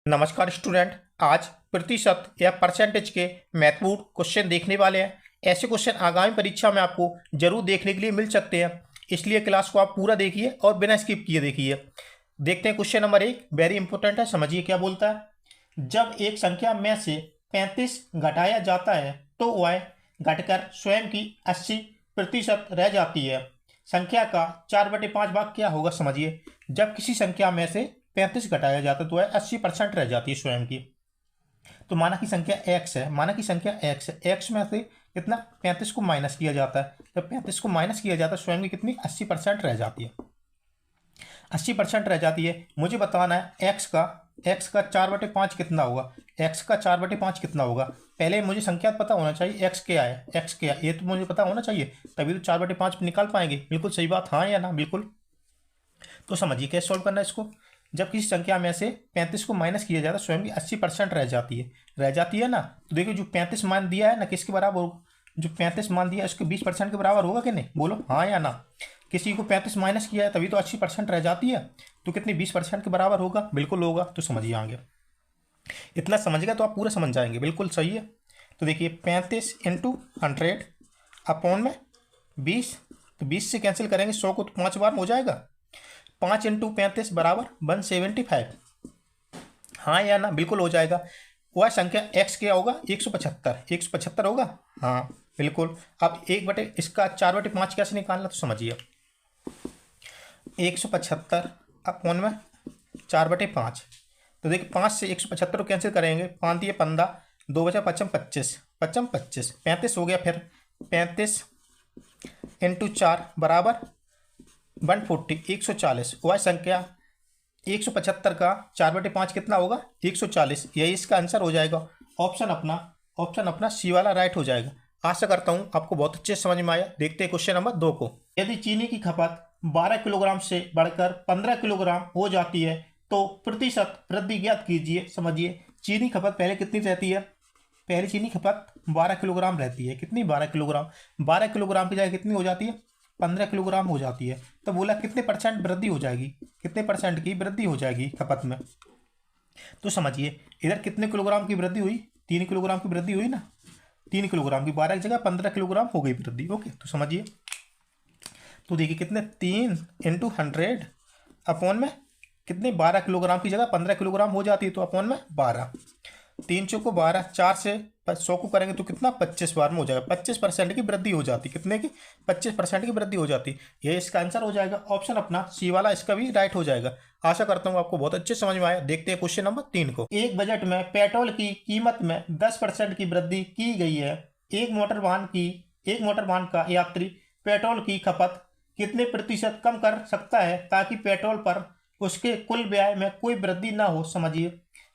नमस्कार स्टूडेंट। आज प्रतिशत या परसेंटेज के महत्वपूर्ण क्वेश्चन देखने वाले हैं। ऐसे क्वेश्चन आगामी परीक्षा में आपको जरूर देखने के लिए मिल सकते हैं, इसलिए क्लास को आप पूरा देखिए और बिना स्किप किए देखिए। देखते हैं क्वेश्चन नंबर 1, वेरी इंपॉर्टेंट है, समझिए क्या बोलता है। जब एक संख्या में से 35 घटाया जाता है तो वह घटकर स्वयं की 80% रह जाती है। संख्या का 4/5 भाग क्या होगा, समझिए। जब किसी संख्या में से 35 घटाया जाता है तो वह 80% रह जाती है स्वयं की। तो माना की संख्या x है, माना की संख्या x है, x में से कितना 35 को माइनस किया जाता है। जब 35 को माइनस किया जाता है स्वयं की कितनी 80% रह जाती है। 80% रह जाती है। मुझे बताना है x का 4/5 कितना होगा। x का 4/5 कितना होगा, पहले मुझे संख्या पता होना चाहिए x क्या है, x क्या है ये तो मुझे पता होना चाहिए, तभी तो 4/5 निकाल पाएंगे। बिल्कुल सही बात, हाँ या ना, बिल्कुल। तो समझिए कैसे सॉल्व करना है इसको। जब किसी संख्या में से 35 को माइनस किया जाता है स्वयं की 80% रह जाती है ना। तो देखिए जो 35 मान दिया है ना, किसके बराबर होगा, जो 35 मान दिया है उसके 20% के बराबर होगा कि नहीं, बोलो हाँ या ना। किसी को 35 माइनस किया है तभी तो 80% रह जाती है, तो कितनी 20% के बराबर होगा, बिल्कुल होगा। तो समझिए आगे इतना समझेगा तो आप पूरा समझ जाएंगे, बिल्कुल सही है। तो देखिए 35 इंटू 100 अपॉन में 20, तो 20 से कैंसिल करेंगे 100 को तो 5 बार में हो जाएगा। 5 इंटू 35 बराबर 175, हाँ या ना, बिल्कुल हो जाएगा। वह संख्या x क्या होगा, 175 होगा, हाँ बिल्कुल। अब 1/, इसका 4/5 कैसे निकालना, तो समझिए 175 अपॉन में 4/5। तो देखिए 5 से 175 को कैंसिल करेंगे, 5 दिए 15, 2 बचा 55 25, 55 35 हो गया। फिर 35 इंटू 4 बराबर 140, 140। वह संख्या 175 का 4/5 कितना होगा, 140। यही इसका आंसर हो जाएगा। ऑप्शन अपना सी वाला राइट हो जाएगा। आशा करता हूँ आपको बहुत अच्छे से समझ में आया। देखते हैं क्वेश्चन नंबर 2 को। यदि चीनी की खपत 12 किलोग्राम से बढ़कर 15 किलोग्राम हो जाती है तो प्रतिशत वृद्धि ज्ञात कीजिए। समझिए चीनी खपत पहले कितनी रहती है, पहले चीनी खपत 12 किलोग्राम रहती है। कितनी, 12 किलोग्राम। 12 किलोग्राम की जगह कितनी हो जाती है, 15 किलोग्राम हो जाती है। तो बोला कितने परसेंट वृद्धि हो जाएगी, कितने परसेंट की वृद्धि हो जाएगी खपत में। तो समझिए इधर कितने किलोग्राम की वृद्धि हुई, 3 किलोग्राम की वृद्धि हुई ना। 3 किलोग्राम की 12 की जगह 15 किलोग्राम हो गई वृद्धि। ओके, तो समझिए। तो देखिए कितने 3 इंटू 100 अपॉन में कितने 12 किलोग्राम की जगह 15 किलोग्राम हो जाती है, तो अपॉन में 12। 3 चौको 12, 4 से 100 को करेंगे तो कितना 25 बार में हो जाएगा। 25% की वृद्धि हो जाती, कितने की 25% की वृद्धि हो जाती। ये इसका आंसर हो जाएगा। ऑप्शन अपना सी वाला इसका भी राइट हो जाएगा। आशा करता हूँ आपको बहुत अच्छे समझ में आया। देखते हैं क्वेश्चन नंबर 3 को। एक बजट में पेट्रोल की कीमत में 10% की वृद्धि की गई है। एक मोटर वाहन का यात्री पेट्रोल की खपत कितने प्रतिशत कम कर सकता है ताकि पेट्रोल पर उसके कुल व्यय में कोई वृद्धि ना हो। समझिए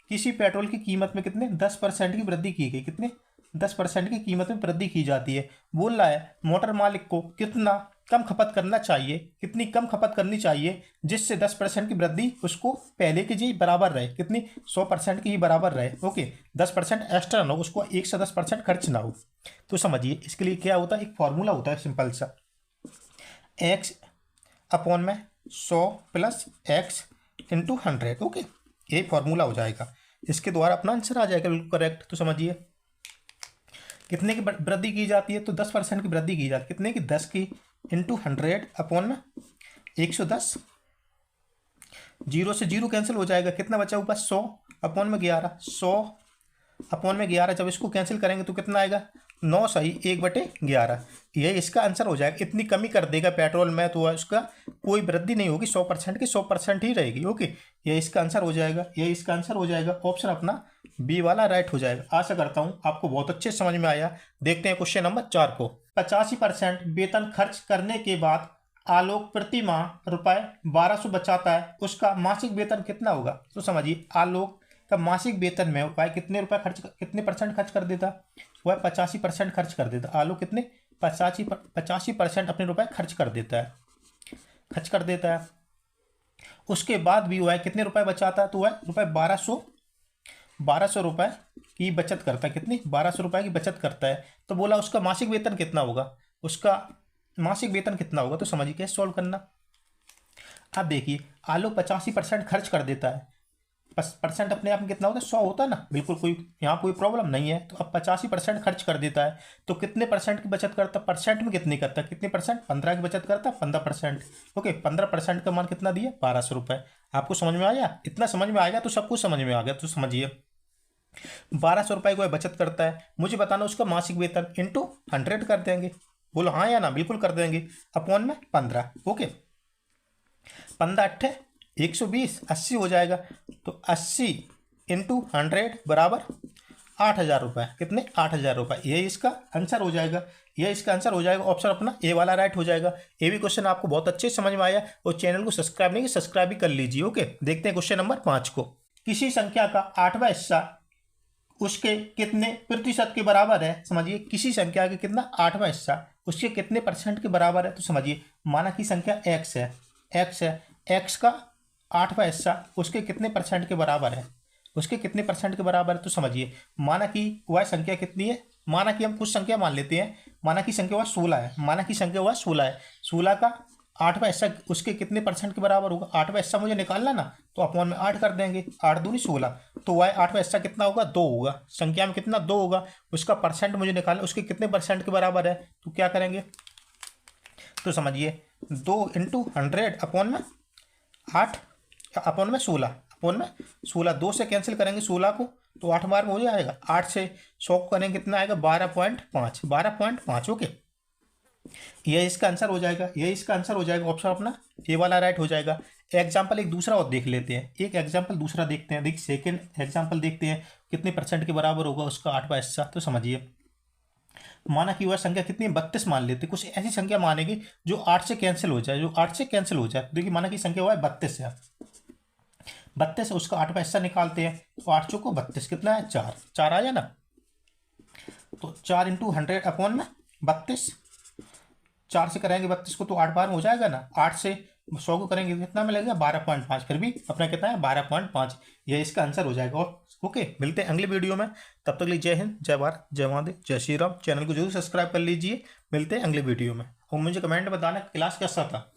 किसी पेट्रोल की कीमत में कितने 10% की वृद्धि की गई, कितने 10% की कीमत में वृद्धि की जाती है। बोल रहा है मोटर मालिक को कितना कम खपत करना चाहिए, कितनी कम खपत करनी चाहिए जिससे 10% की वृद्धि उसको पहले की जी बराबर रहे, कितनी 100% की ही बराबर रहे। ओके, 10% एक्स्ट्रा ना हो, उसको 1 से 10% खर्च ना हो। तो समझिए इसके लिए क्या होता है, एक फॉर्मूला होता है सिंपल सा, x अपॉन में 100 प्लस x इंटू 100। ओके, ये फॉर्मूला हो जाएगा, इसके द्वारा अपना आंसर आ जाएगा बिल्कुल करेक्ट। तो समझिए कितने की वृद्धि की जाती है, तो 10% की वृद्धि की जाती है। कितने की, 10 की इंटू 100 अपॉन में 110। 0 से 0 कैंसिल हो जाएगा, कितना बचा ऊपर 100 अपॉन में 11, 100 अपॉन में 11। जब इसको कैंसिल करेंगे तो कितना आएगा, 9 सही 1/11। यही इसका आंसर हो जाएगा। इतनी कमी कर देगा पेट्रोल में तो उसका कोई वृद्धि नहीं होगी, 100% की 100% ही रहेगी। ओके, ये इसका आंसर हो जाएगा, ये इसका आंसर हो जाएगा। ऑप्शन अपना बी वाला राइट हो जाएगा। आशा करता हूँ आपको बहुत अच्छे समझ में आया। देखते हैं क्वेश्चन नंबर 4 को। 85% वेतन खर्च करने के बाद आलोक प्रति माह रुपए 1200 बचाता है, उसका मासिक वेतन कितना होगा। तो समझिए आलोक का मासिक वेतन में वह कितने परसेंट खर्च कर देता, वह 85% खर्च कर देता। आलोक कितने 85% अपने रुपए खर्च कर देता है। उसके बाद भी वह कितने रुपए बचाता है, तो वह रुपए 1200 रुपए की बचत करता है। कितनी, 1200 रुपए की बचत करता है। तो बोला उसका मासिक वेतन कितना होगा, उसका मासिक वेतन कितना होगा। तो समझिए कैसे सॉल्व करना। अब देखिए आलोक 85% खर्च कर देता है, परसेंट अपने आप में कितना होता है, 100 होता है ना, बिल्कुल कोई यहाँ कोई प्रॉब्लम नहीं है। तो अब 85% खर्च कर देता है, तो कितने परसेंट की बचत करता है, परसेंट में कितनी करता है, कितने परसेंट, 15 की बचत करता है, 15%। ओके, 15% का मान कितना दिया, 1200 रुपये। आपको समझ में आया, इतना समझ में आएगा तो सब कुछ समझ में आ गया। तो समझिए 1200 रुपये को बचत करता है, मुझे बताना उसका मासिक वेतन इंटू 100 कर देंगे। बोलो हाँ या ना, बिल्कुल कर देंगे। अपॉन में 15। ओके, 15 अट्ठे 120, 80 हो जाएगा। तो 80 इंटू 100 बराबर 8000 रुपये। कितने, 8000 रुपये। ये इसका आंसर हो जाएगा, ये इसका आंसर हो जाएगा। ऑप्शन अपना ए वाला राइट हो जाएगा। ये भी क्वेश्चन आपको बहुत अच्छे समझ में आया, और चैनल को सब्सक्राइब नहीं, सब्सक्राइब भी कर लीजिए। ओके, देखते हैं क्वेश्चन नंबर 5 को। किसी संख्या का 8वां हिस्सा उसके कितने प्रतिशत के बराबर है। समझिए, किसी संख्या का कितना, 8वां हिस्सा उसके कितने परसेंट के बराबर है। तो समझिए, माना की संख्या x है, x है, x का 8वां हिस्सा उसके कितने परसेंट के बराबर है, उसके कितने परसेंट के बराबर है। तो समझिए, माना कि वह संख्या कितनी है, माना कि हम कुछ संख्या मान लेते हैं, माना की संख्या वह 16 है, माना की संख्या वह 16 है, 16 का 8वां हिस्सा उसके कितने परसेंट के बराबर होगा। 8वां हिस्सा मुझे निकालना ना, तो अपॉन में 8 कर देंगे, 8 दूनी 16। तो वह 8वां हिस्सा कितना होगा, 2 होगा। संख्या में कितना, 2 होगा। उसका परसेंट मुझे निकालना, उसके कितने परसेंट के बराबर है। तो क्या करेंगे, तो समझिए 2 इंटू 100 अपॉन में 8 अपॉन में 16, अपॉन में 16। 2 से कैंसिल करेंगे 16 को, तो 8 बार में हो जाएगा। 8 से 100 करेंगे कितना आएगा, 12.5, 12.5। ओके, ये इसका आंसर हो जाएगा, ये इसका आंसर हो जाएगा। ऑप्शन अपना ए वाला राइट हो जाएगा। एग्जाम्पल एक दूसरा और देख लेते हैं, एक एग्जाम्पल दूसरा देखते हैं। देख सेकेंड एग्जाम्पल देखते हैं, कितने परसेंट के बराबर होगा उसका 8वां हिस्सा। तो समझिए, माना कि वह संख्या कितनी, 32 मान लेते। कुछ ऐसी संख्या मानेगी जो 8 से कैंसिल हो जाए, जो 8 से कैंसिल हो जाए। देखिए, माना कि संख्या हुआ है 32 है, 32 है, उसका 8वां हिस्सा निकालते हैं। तो 8 चौको 32, कितना है, 4, 4 आया ना। तो 4 इंटू 100 अपॉन में 32, 4 से करेंगे 32 को, तो 8 बार में हो जाएगा ना। 8 से 100 को करेंगे कितना मिलेगा, 12.5। फिर भी अपना कितना है, 12.5। यह इसका आंसर हो जाएगा। और ओके, मिलते हैं अगले वीडियो में। तब तक के लिए जय हिंद, जय भारत, जय महादेव, जय श्री राम। चैनल को जरूर सब्सक्राइब कर लीजिए। मिलते हैं अगले वीडियो में, और मुझे कमेंट में बताना क्लास कैसा था।